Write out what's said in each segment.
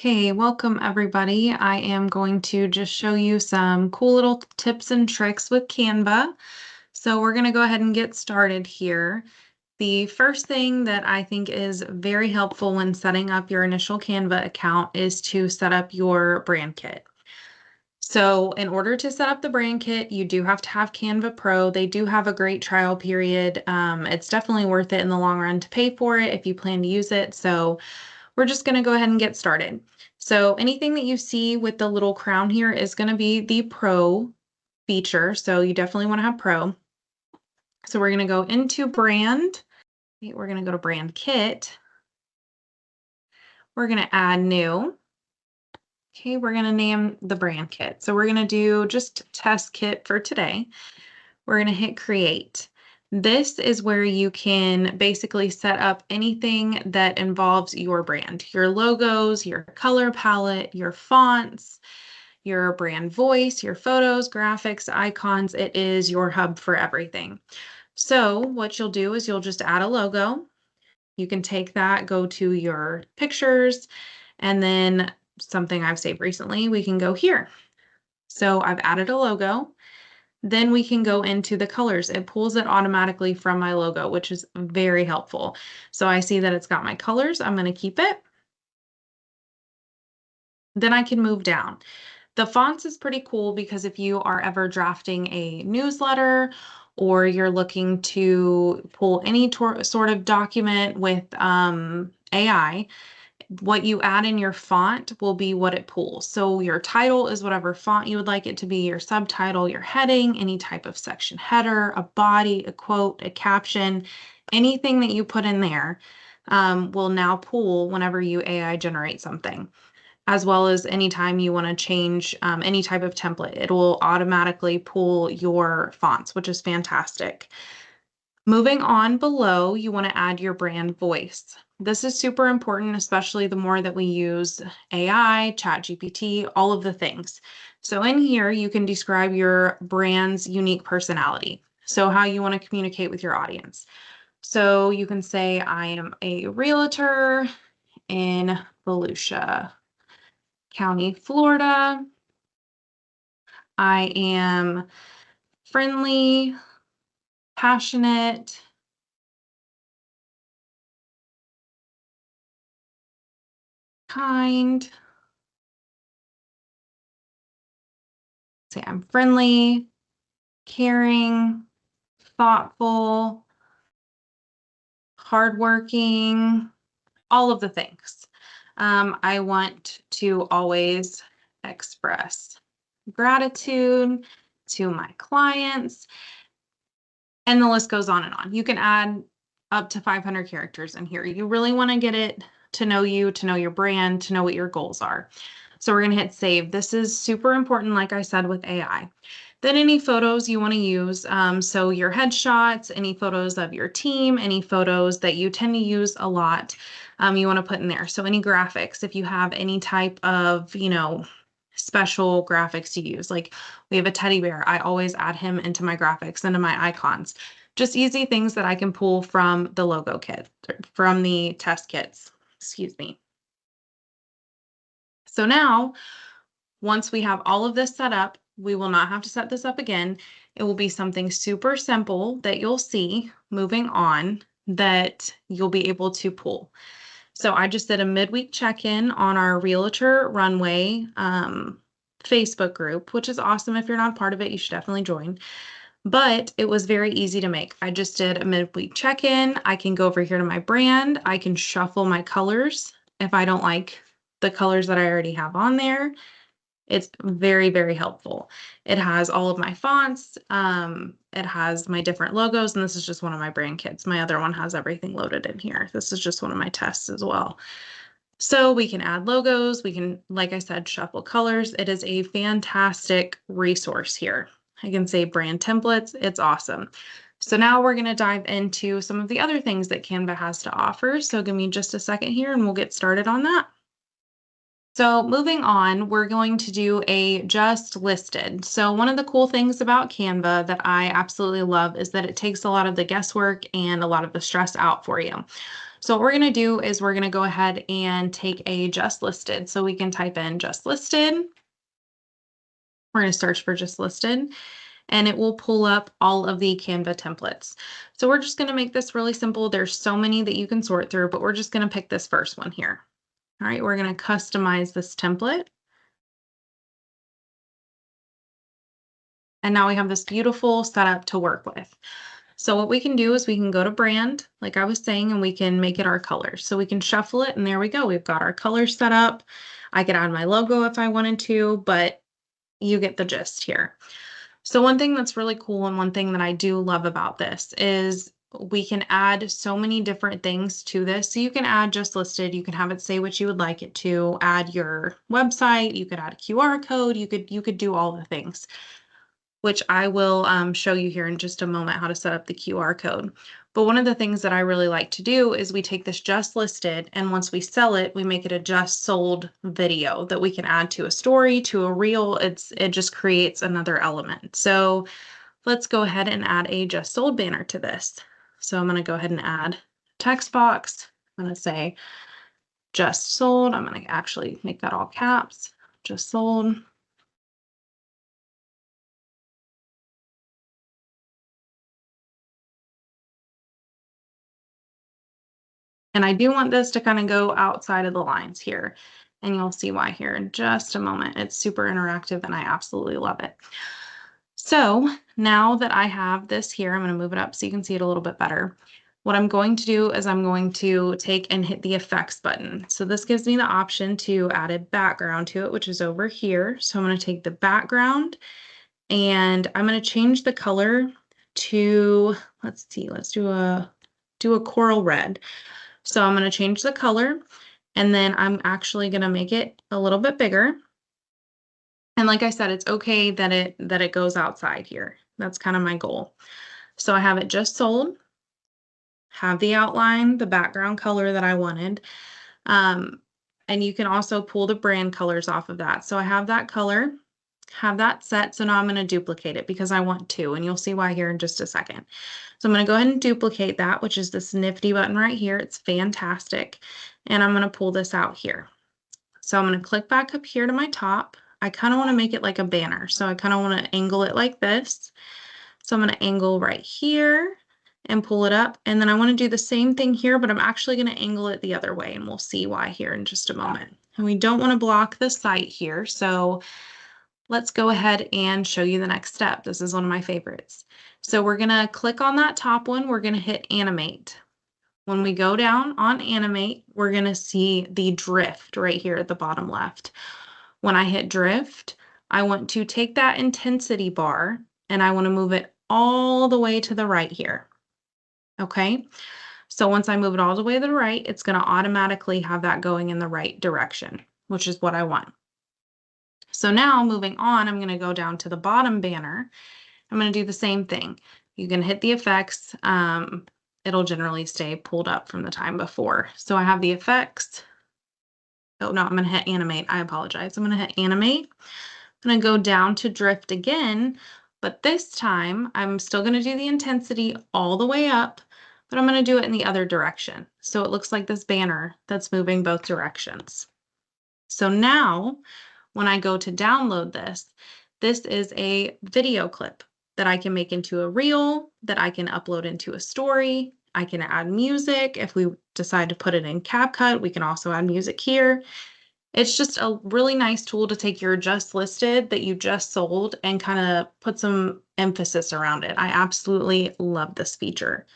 Okay, welcome everybody. I am going to just show you some cool little tips and tricks with Canva. So we're going to go ahead and get started here. The first thing that I think is very helpful when setting up your initial Canva account is to set up your brand kit. So in order to set up the brand kit, you do have to have Canva Pro. They do have a great trial period. It's definitely worth it in the long run to pay for it if you plan to use it. So we're just going to go ahead and get started. So anything that you see with the little crown here is going to be the Pro feature. So you definitely want to have Pro. So we're going to go into brand. We're going to go to brand kit. We're going to add new. Okay, we're going to name the brand kit. So we're going to do just test kit for today. We're going to hit create. This is where you can basically set up anything that involves your brand, your logos, your color palette, your fonts, your brand voice, your photos, graphics, icons. It is your hub for everything. So what you'll do is you'll just add a logo. You can take that, go to your pictures, and then something I've saved recently, we can go here. So I've added a logo. Then we can go into the colors. It pulls it automatically from my logo, which is very helpful. So I see that it's got my colors. I'm going to keep it. Then I can move down. The fonts is pretty cool because if you are ever drafting a newsletter or you're looking to pull any sort of document with AI, what you add in your font will be what it pulls. So your title is whatever font you would like it to be, your subtitle, your heading, any type of section header, a body, a quote, a caption, anything that you put in there will now pull whenever you AI generate something, as well as anytime you want to change any type of template. It will automatically pull your fonts, which is fantastic. Moving on below, you want to add your brand voice. This is super important, especially the more that we use AI, ChatGPT, all of the things. So in here, you can describe your brand's unique personality. So how you want to communicate with your audience. So you can say, I am a realtor in Volusia County, Florida. I am friendly, passionate, kind. Say I'm friendly, caring, thoughtful, hardworking, all of the things. I want to always express gratitude to my clients, and the list goes on and on. You can add up to 500 characters in here. You really want to get it to know you, to know your brand, to know what your goals are. So we're going to hit save. This is super important, like I said, with AI. Then any photos you want to use. So your headshots, any photos of your team, any photos that you tend to use a lot, you want to put in there. So any graphics, if you have any type of, special graphics to use, like we have a teddy bear, I always add him into my graphics, into my icons. Just easy things that I can pull from the logo kit, from the test kits, excuse me. So now, once we have all of this set up, we will not have to set this up again. It will be something super simple that you'll see moving on that you'll be able to pull. So I just did a midweek check-in on our Realtor Runway Facebook group, which is awesome. If you're not part of it, you should definitely join. But it was very easy to make. I just did a midweek check-in. I can go over here to my brand. I can shuffle my colors if I don't like the colors that I already have on there. It's very, very helpful. It has all of my fonts. It has my different logos, and this is just one of my brand kits. My other one has everything loaded in here. This is just one of my tests as well. So we can add logos. We can, like I said, shuffle colors. It is a fantastic resource here. I can say brand templates. It's awesome. So now we're going to dive into some of the other things that Canva has to offer. So give me just a second here and we'll get started on that. So moving on, we're going to do a just listed. So one of the cool things about Canva that I absolutely love is that it takes a lot of the guesswork and a lot of the stress out for you. So what we're going to do is we're going to go ahead and take a just listed. So we can type in just listed. We're going to search for just listed and it will pull up all of the Canva templates. So we're just going to make this really simple. There's so many that you can sort through, but we're just going to pick this first one here. All right, we're going to customize this template. And now we have this beautiful setup to work with. So what we can do is we can go to brand, like I was saying, and we can make it our colors. So we can shuffle it and there we go. We've got our colors set up. I could add my logo if I wanted to, but you get the gist here. So one thing that's really cool and one thing that I do love about this is we can add so many different things to this. So you can add just listed, you can have it say what you would like it to, add your website, you could add a QR code, you could do all the things, which I will show you here in just a moment how to set up the QR code. But one of the things that I really like to do is we take this just listed, and once we sell it, we make it a just sold video that we can add to a story, to a reel. It just creates another element. So let's go ahead and add a just sold banner to this. So I'm going to go ahead and add text box. I'm going to say just sold. I'm going to actually make that all caps, just sold. And I do want this to kind of go outside of the lines here. And you'll see why here in just a moment. It's super interactive and I absolutely love it. So now that I have this here, I'm going to move it up so you can see it a little bit better. What I'm going to do is I'm going to take and hit the effects button. So this gives me the option to add a background to it, which is over here. So I'm going to take the background and I'm going to change the color to, let's see, let's do a coral red. So I'm going to change the color and then I'm actually going to make it a little bit bigger. And like I said, it's okay that it goes outside here. That's kind of my goal. So I have it just sold, have the outline, the background color that I wanted. And you can also pull the brand colors off of that. So I have that color, have that set. So now I'm going to duplicate it because I want to, and you'll see why here in just a second. So I'm going to go ahead and duplicate that, which is this nifty button right here. It's fantastic. And I'm going to pull this out here. So I'm going to click back up here to my top. I kind of want to make it like a banner. So I kind of want to angle it like this. So I'm going to angle right here and pull it up. And then I want to do the same thing here, but I'm actually going to angle it the other way, and we'll see why here in just a moment. And we don't want to block the site here. So let's go ahead and show you the next step. This is one of my favorites. So we're going to click on that top one. We're going to hit animate. When we go down on animate, we're going to see the drift right here at the bottom left. When I hit drift, I want to take that intensity bar and I want to move it all the way to the right here. Okay. So once I move it all the way to the right, it's going to automatically have that going in the right direction, which is what I want. So now moving on, I'm going to go down to the bottom banner. I'm going to do the same thing. You can hit the effects. It'll generally stay pulled up from the time before. So I have the effects. Oh no, I'm going to hit animate. I apologize. I'm going to hit animate. I'm going to go down to drift again, but this time I'm still going to do the intensity all the way up, but I'm going to do it in the other direction. So it looks like this banner that's moving both directions. So now when I go to download this, this is a video clip that I can make into a reel, that I can upload into a story. I can add music. If we decide to put it in CapCut, we can also add music here. It's just a really nice tool to take your just listed that you just sold and kind of put some emphasis around it. I absolutely love this feature.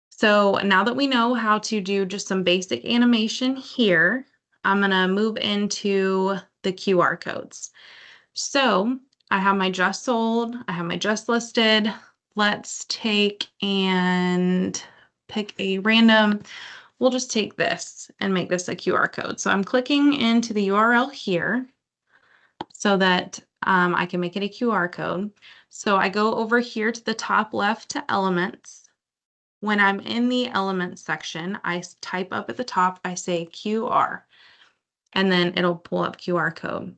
So now that we know how to do just some basic animation here, I'm going to move into the QR codes. So I have my just sold, I have my just listed. Let's take and pick a random. We'll just take this and make this a QR code. So I'm clicking into the URL here so that I can make it a QR code. So I go over here to the top left to elements. When I'm in the elements section, I type up at the top, I say QR, and then it'll pull up QR code.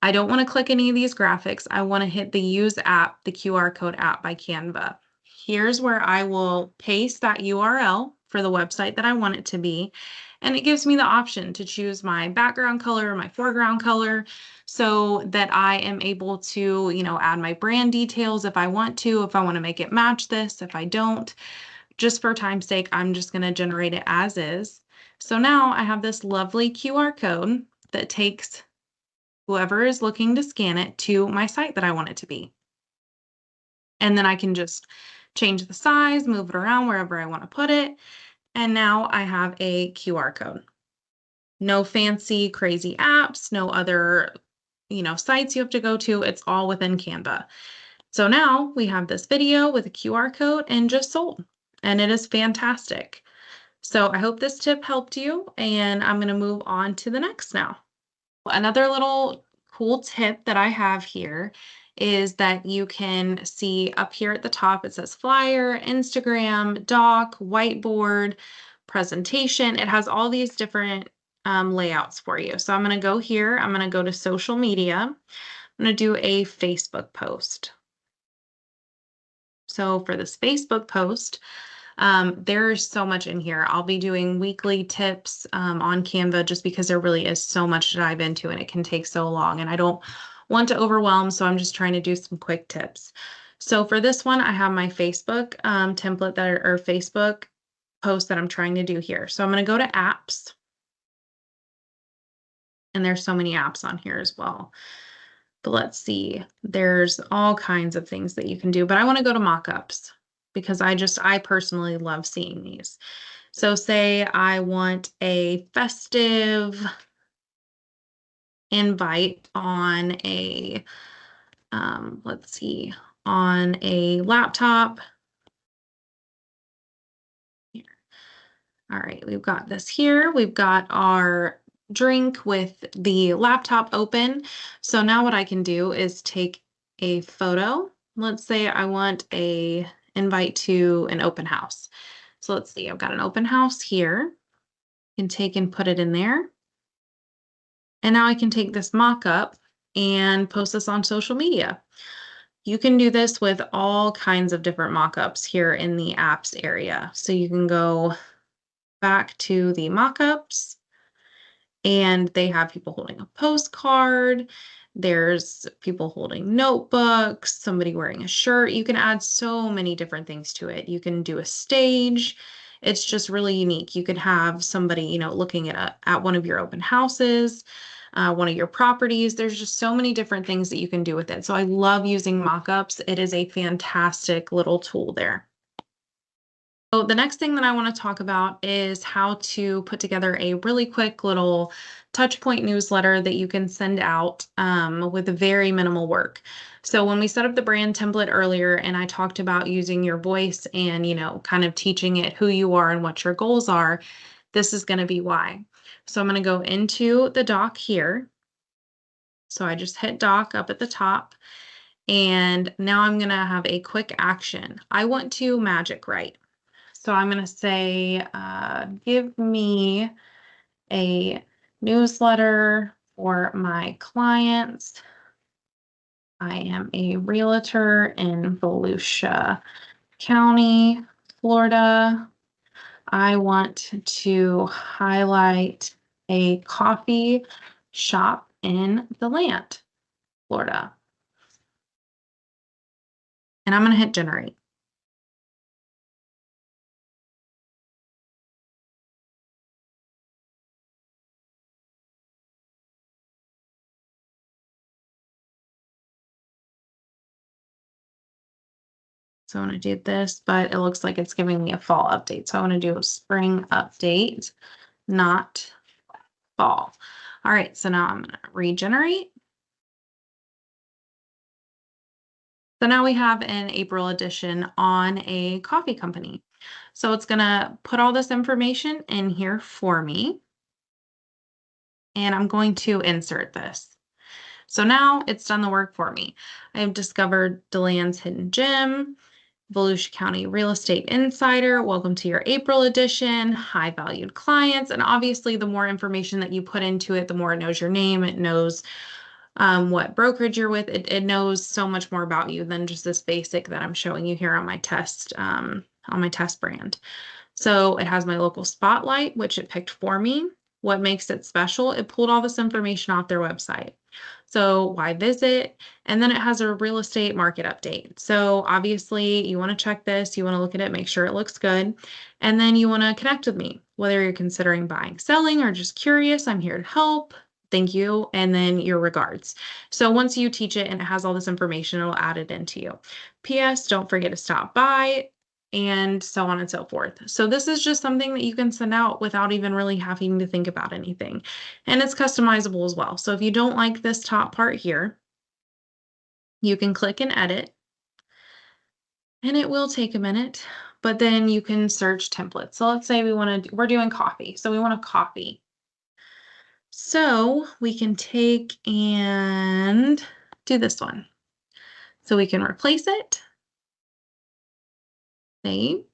I don't want to click any of these graphics. I want to hit the use app, the QR code app by Canva. Here's where I will paste that URL for the website that I want it to be. And it gives me the option to choose my background color, my foreground color, so that I am able to, add my brand details if I want to, if I want to make it match this, if I don't. Just for time's sake, I'm just going to generate it as is. So now I have this lovely QR code that takes whoever is looking to scan it to my site that I want it to be. And then I can just change the size, move it around wherever I want to put it. And now I have a QR code. No fancy, crazy apps, no other, sites you have to go to. It's all within Canva. So now we have this video with a QR code and just sold. And it is fantastic. So I hope this tip helped you, and I'm going to move on to the next now. Another little cool tip that I have here is that you can see up here at the top, it says flyer, Instagram, doc, whiteboard, presentation. It has all these different layouts for you. So I'm going to go here. I'm going to go to social media. I'm going to do a Facebook post. So for this Facebook post, there's so much in here. I'll be doing weekly tips on Canva just because there really is so much to dive into and it can take so long and I don't want to overwhelm, so I'm just trying to do some quick tips. So for this one, I have my Facebook template or Facebook post that I'm trying to do here. So I'm going to go to apps, and there's so many apps on here as well. But let's see, there's all kinds of things that you can do, but I want to go to mockups because I personally love seeing these. So say I want a festive invite on a, let's see, on a laptop. Here. All right, we've got this here. We've got our drink with the laptop open. So now what I can do is take a photo. Let's say I want a invite to an open house. So let's see, I've got an open house here. I can take and put it in there. And now I can take this mock-up and post this on social media. You can do this with all kinds of different mock-ups here in the apps area. So you can go back to the mock-ups, and they have people holding a postcard. There's people holding notebooks, somebody wearing a shirt. You can add so many different things to it. You can do a stage. It's just really unique. You could have somebody, looking at one of your open houses, one of your properties. There's just so many different things that you can do with it. So I love using mockups. It is a fantastic little tool there. So the next thing that I want to talk about is how to put together a really quick little touch point newsletter that you can send out with very minimal work. So when we set up the brand template earlier and I talked about using your voice and, kind of teaching it who you are and what your goals are, this is going to be why. So I'm going to go into the doc here. So I just hit doc up at the top, and now I'm going to have a quick action. I want to magic write. So I'm going to say, give me a newsletter for my clients. I am a realtor in Volusia County, Florida. I want to highlight a coffee shop in the land, Florida. And I'm going to hit generate. So I want to do this, but it looks like it's giving me a fall update. So I want to do a spring update, not fall. All right, so now I'm going to regenerate. So now we have an April edition on a coffee company. So it's going to put all this information in here for me. And I'm going to insert this. So now it's done the work for me. I have discovered DeLand's Hidden Gem, Volusia County Real Estate Insider. Welcome to your April edition, high valued clients. And obviously the more information that you put into it, the more it knows your name. It knows what brokerage you're with. It knows so much more about you than just this basic that I'm showing you here on my test brand. So it has my local spotlight, which it picked for me. What makes it special? It pulled all this information off their website. So why visit? And then it has a real estate market update. So obviously you want to check this, you want to look at it, make sure it looks good. And then you want to connect with me, whether you're considering buying, selling, or just curious, I'm here to help. Thank you. And then your regards. So once you teach it and it has all this information, it'll add it into you. P.S. Don't forget to stop by, and so on and so forth. So this is just something that you can send out without even really having to think about anything. And it's customizable as well. So if you don't like this top part here, you can click and edit, and it will take a minute, but then you can search templates. So let's say we're doing coffee. So we want a coffee. So we can take and do this one. So we can replace it, save,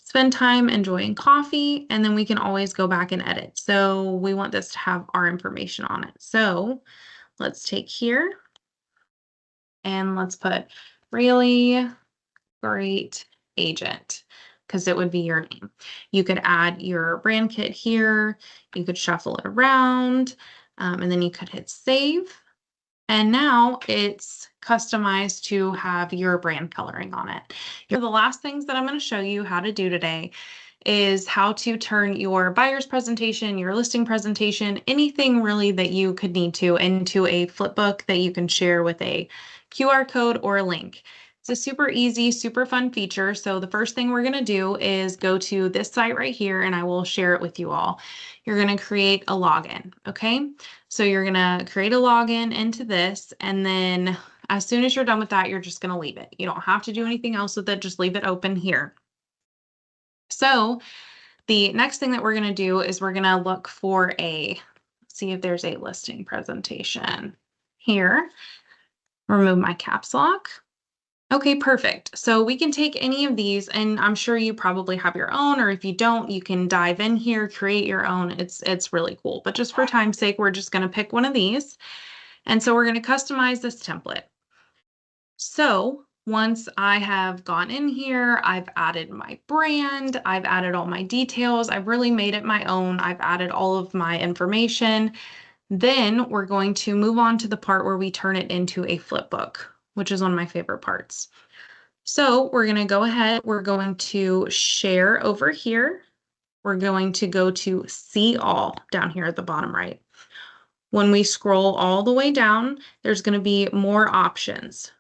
spend time enjoying coffee, and then we can always go back and edit. So we want this to have our information on it. So let's take here and let's put really great agent, because it would be your name. You could add your brand kit here. You could shuffle it around, and then you could hit save. And now it's customized to have your brand coloring on it. The last things that I'm going to show you how to do today is how to turn your buyer's presentation, your listing presentation, anything really that you could need to, into a flip book that you can share with a QR code or a link. It's a super easy, super fun feature. So the first thing we're going to do is go to this site right here, and I will share it with you all. You're going to create a login. Okay. So you're going to create a login into this, and then as soon as you're done with that, you're just going to leave it. You don't have to do anything else with it. Just leave it open here. So the next thing that we're going to do is we're going to look for see if there's a listing presentation here. Remove my caps lock. Okay, perfect. So we can take any of these, and I'm sure you probably have your own, or if you don't, you can dive in here, create your own. It's really cool. But just for time's sake, we're just going to pick one of these. And so we're going to customize this template. So once I have gone in here, I've added my brand, I've added all my details, I've really made it my own, I've added all of my information. Then we're going to move on to the part where we turn it into a flip book, which is one of my favorite parts. So we're going to go ahead, we're going to share over here. We're going to go to see all down here at the bottom right. When we scroll all the way down, there's going to be more options.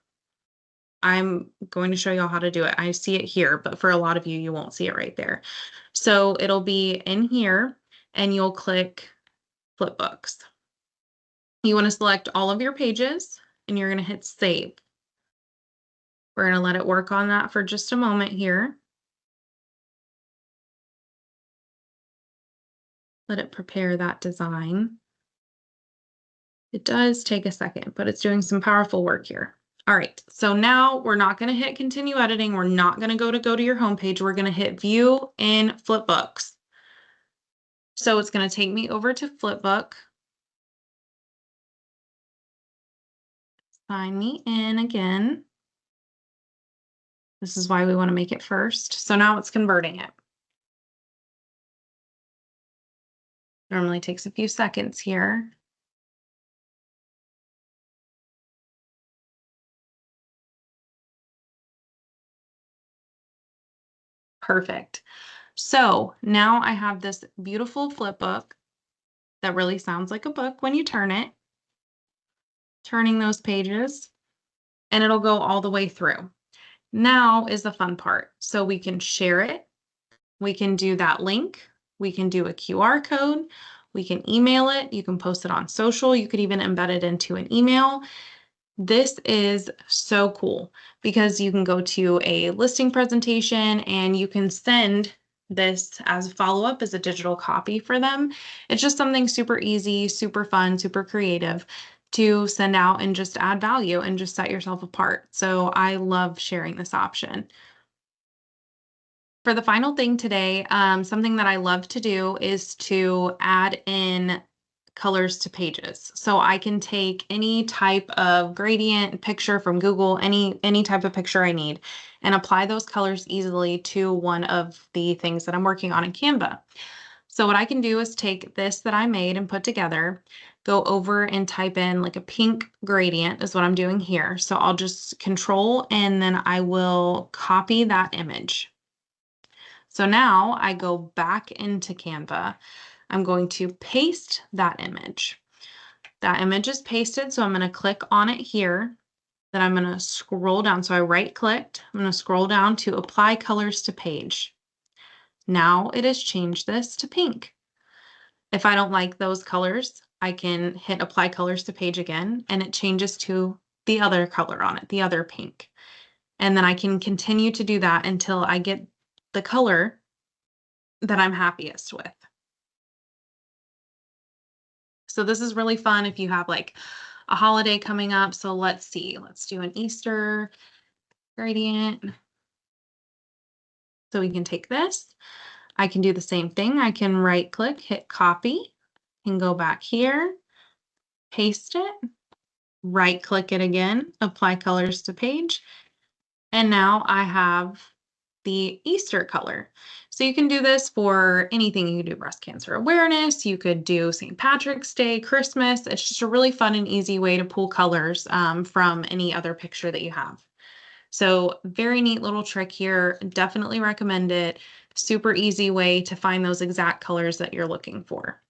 I'm going to show you all how to do it. I see it here, but for a lot of you, you won't see it right there. So it'll be in here, and you'll click flip books. You want to select all of your pages, and you're going to hit save. We're going to let it work on that for just a moment here. Let it prepare that design. It does take a second, but it's doing some powerful work here. All right, so now we're not going to hit continue editing. We're not going to go to your homepage. We're going to hit view in Flipbooks. So it's going to take me over to Flipbook. Sign me in again. This is why we want to make it first. So now it's converting it. Normally takes a few seconds here. Perfect. So now I have this beautiful flip book that really sounds like a book when you turn it, turning those pages, and it'll go all the way through. Now is the fun part. So we can share it. We can do that link. We can do a QR code. We can email it. You can post it on social. You could even embed it into an email. This is so cool because you can go to a listing presentation and you can send this as a follow-up as a digital copy for them. It's just something super easy, super fun, super creative to send out and just add value and just set yourself apart. So I love sharing this option. For the final thing today, something that I love to do is to add in colors to pages. So I can take any type of gradient picture from Google, any type of picture I need, and apply those colors easily to one of the things that I'm working on in Canva. So what I can do is take this that I made and put together, go over and type in like a pink gradient is what I'm doing here. So I'll just control and then I will copy that image. So now I go back into Canva. I'm going to paste that image. That image is pasted, so I'm going to click on it here. Then I'm going to scroll down. So I right clicked. I'm going to scroll down to apply colors to page. Now it has changed this to pink. If I don't like those colors, I can hit apply colors to page again, and it changes to the other color on it, the other pink. And then I can continue to do that until I get the color that I'm happiest with. So this is really fun if you have like a holiday coming up. So let's see, let's do an Easter gradient. So we can take this. I can do the same thing. I can right click, hit copy, and go back here, paste it, right click it again, apply colors to page. And now I have the Easter color. So you can do this for anything. You can do breast cancer awareness. You could do St. Patrick's Day, Christmas. It's just a really fun and easy way to pull colors from any other picture that you have. So very neat little trick here. Definitely recommend it. Super easy way to find those exact colors that you're looking for.